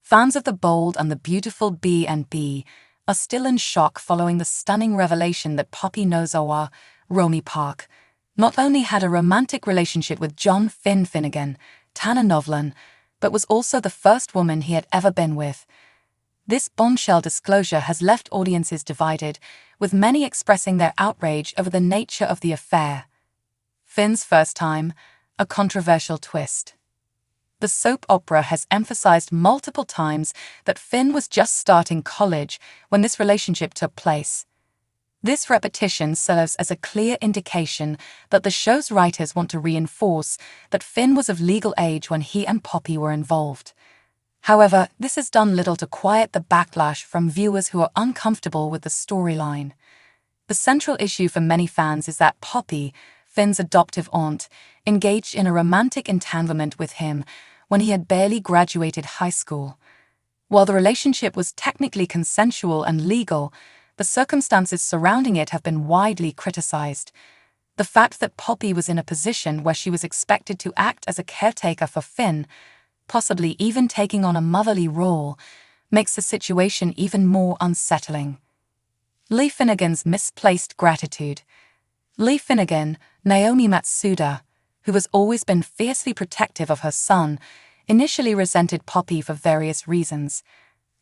Fans of the bold and the beautiful B&B are still in shock following the stunning revelation that Poppy Nozawa, Romy Park, not only had a romantic relationship with John Finn Finnegan, Tanner Novlan, but was also the first woman he had ever been with. This bombshell disclosure has left audiences divided, with many expressing their outrage over the nature of the affair. Finn's first time, a controversial twist. The soap opera has emphasized multiple times that Finn was just starting college when this relationship took place. This repetition serves as a clear indication that the show's writers want to reinforce that Finn was of legal age when he and Poppy were involved. However, this has done little to quiet the backlash from viewers who are uncomfortable with the storyline. The central issue for many fans is that Poppy, Finn's adoptive aunt, engaged in a romantic entanglement with him when he had barely graduated high school. While the relationship was technically consensual and legal, the circumstances surrounding it have been widely criticized. The fact that Poppy was in a position where she was expected to act as a caretaker for Finn, possibly even taking on a motherly role, makes the situation even more unsettling. Lee Finnegan's misplaced gratitude. Lee Finnegan, Naomi Matsuda, who has always been fiercely protective of her son, initially resented Poppy for various reasons.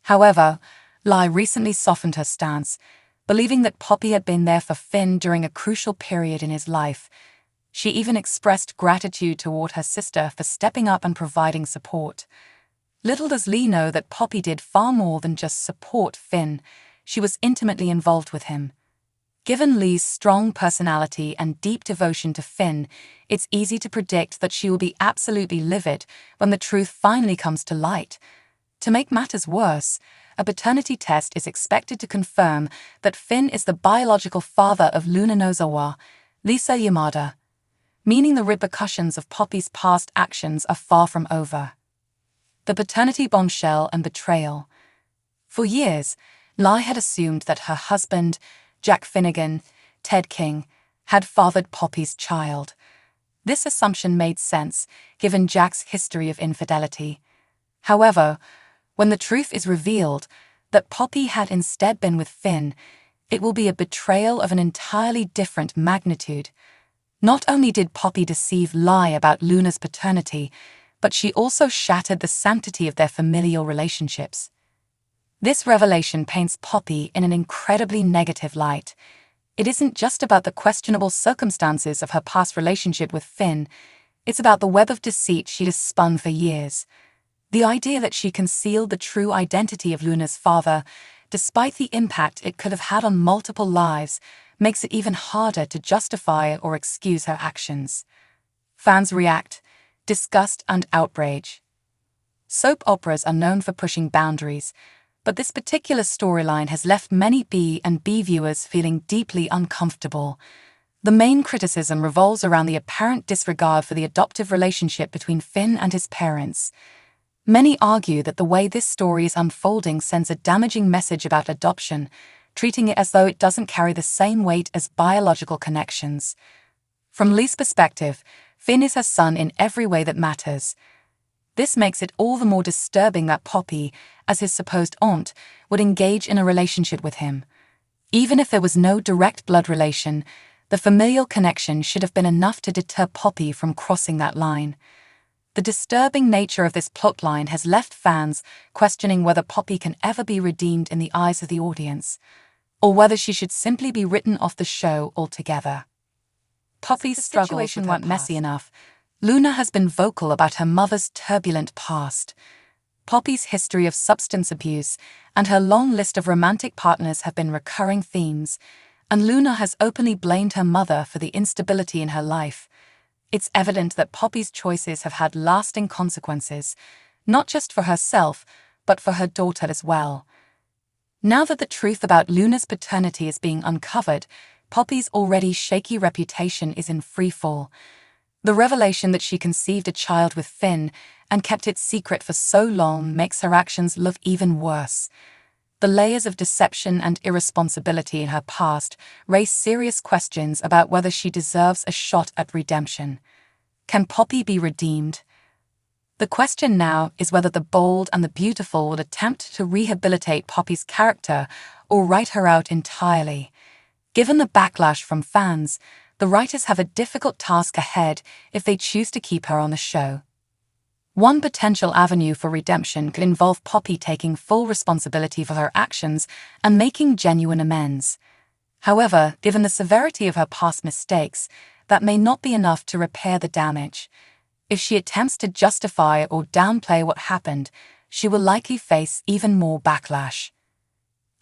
However, Lee recently softened her stance, believing that Poppy had been there for Finn during a crucial period in his life. She even expressed gratitude toward her sister for stepping up and providing support. Little does Lee know that Poppy did far more than just support Finn. She was intimately involved with him. Given Lee's strong personality and deep devotion to Finn, it's easy to predict that she will be absolutely livid when the truth finally comes to light. To make matters worse, a paternity test is expected to confirm that Finn is the biological father of Luna Nozawa, Lisa Yamada, meaning the repercussions of Poppy's past actions are far from over. The paternity bombshell and betrayal. For years, Lee had assumed that her husband, Jack Finnegan, Ted King, had fathered Poppy's child. This assumption made sense, given Jack's history of infidelity. However, when the truth is revealed that Poppy had instead been with Finn, it will be a betrayal of an entirely different magnitude. Not only did Poppy deceive Lee about Luna's paternity, but she also shattered the sanctity of their familial relationships. This revelation paints Poppy in an incredibly negative light. It isn't just about the questionable circumstances of her past relationship with Finn, it's about the web of deceit she has spun for years. The idea that she concealed the true identity of Luna's father, despite the impact it could have had on multiple lives, makes it even harder to justify or excuse her actions. Fans react, disgust and outrage. Soap operas are known for pushing boundaries, but this particular storyline has left many B&B viewers feeling deeply uncomfortable. The main criticism revolves around the apparent disregard for the adoptive relationship between Finn and his parents. Many argue that the way this story is unfolding sends a damaging message about adoption, treating it as though it doesn't carry the same weight as biological connections. From Lee's perspective, Finn is her son in every way that matters. This makes it all the more disturbing that Poppy, as his supposed aunt, would engage in a relationship with him. Even if there was no direct blood relation, the familial connection should have been enough to deter Poppy from crossing that line. The disturbing nature of this plotline has left fans questioning whether Poppy can ever be redeemed in the eyes of the audience, or whether she should simply be written off the show altogether. Poppy's struggles weren't messy enough. Luna has been vocal about her mother's turbulent past. Poppy's history of substance abuse and her long list of romantic partners have been recurring themes, and Luna has openly blamed her mother for the instability in her life. It's evident that Poppy's choices have had lasting consequences, not just for herself, but for her daughter as well. Now that the truth about Luna's paternity is being uncovered, Poppy's already shaky reputation is in free fall. The revelation that she conceived a child with Finn and kept it secret for so long makes her actions look even worse. The layers of deception and irresponsibility in her past raise serious questions about whether she deserves a shot at redemption. Can Poppy be redeemed? The question now is whether The Bold and the Beautiful would attempt to rehabilitate Poppy's character or write her out entirely. Given the backlash from fans, the writers have a difficult task ahead if they choose to keep her on the show. One potential avenue for redemption could involve Poppy taking full responsibility for her actions and making genuine amends. However, given the severity of her past mistakes, that may not be enough to repair the damage. If she attempts to justify or downplay what happened, she will likely face even more backlash.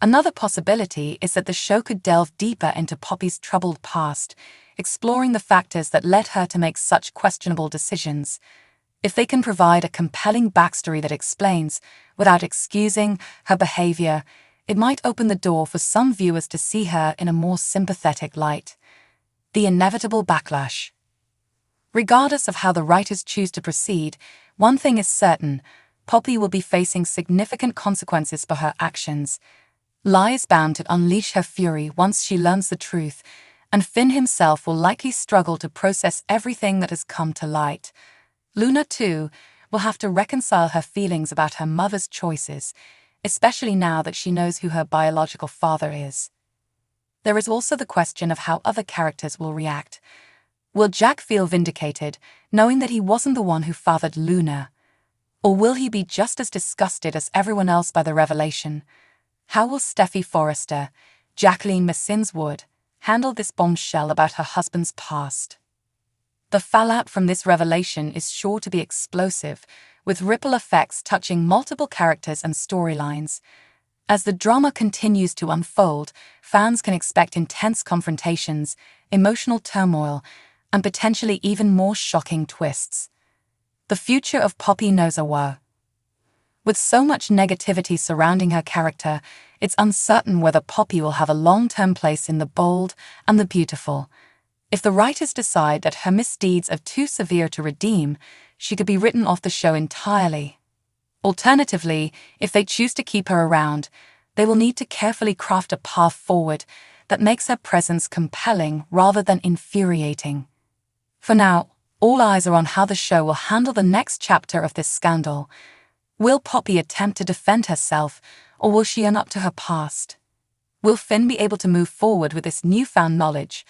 Another possibility is that the show could delve deeper into Poppy's troubled past, exploring the factors that led her to make such questionable decisions. If they can provide a compelling backstory that explains, without excusing, her behavior, it might open the door for some viewers to see her in a more sympathetic light. The inevitable backlash. Regardless of how the writers choose to proceed, one thing is certain: Poppy will be facing significant consequences for her actions. Lye is bound to unleash her fury once she learns the truth, and Finn himself will likely struggle to process everything that has come to light. Luna, too, will have to reconcile her feelings about her mother's choices, especially now that she knows who her biological father is. There is also the question of how other characters will react. Will Jack feel vindicated, knowing that he wasn't the one who fathered Luna? Or will he be just as disgusted as everyone else by the revelation? How will Steffi Forrester, Jacqueline Massinswood, handle this bombshell about her husband's past? The fallout from this revelation is sure to be explosive, with ripple effects touching multiple characters and storylines. As the drama continues to unfold, fans can expect intense confrontations, emotional turmoil, and potentially even more shocking twists. The future of Poppy Nozawa. With so much negativity surrounding her character, it's uncertain whether Poppy will have a long-term place in The Bold and the Beautiful. If the writers decide that her misdeeds are too severe to redeem, she could be written off the show entirely. Alternatively, if they choose to keep her around, they will need to carefully craft a path forward that makes her presence compelling rather than infuriating. For now, all eyes are on how the show will handle the next chapter of this scandal. Will Poppy attempt to defend herself, or will she own up to her past? Will Finn be able to move forward with this newfound knowledge,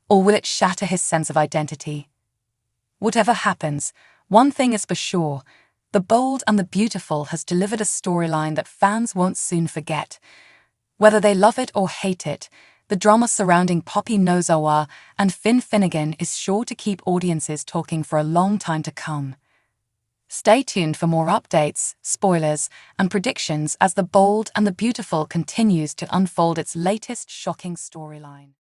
or will it shatter his sense of identity? Whatever happens, one thing is for sure: The Bold and the Beautiful has delivered a storyline that fans won't soon forget. Whether they love it or hate it, the drama surrounding Poppy Nozawa and Finn Finnegan is sure to keep audiences talking for a long time to come. Stay tuned for more updates, spoilers, and predictions as The Bold and the Beautiful continues to unfold its latest shocking storyline.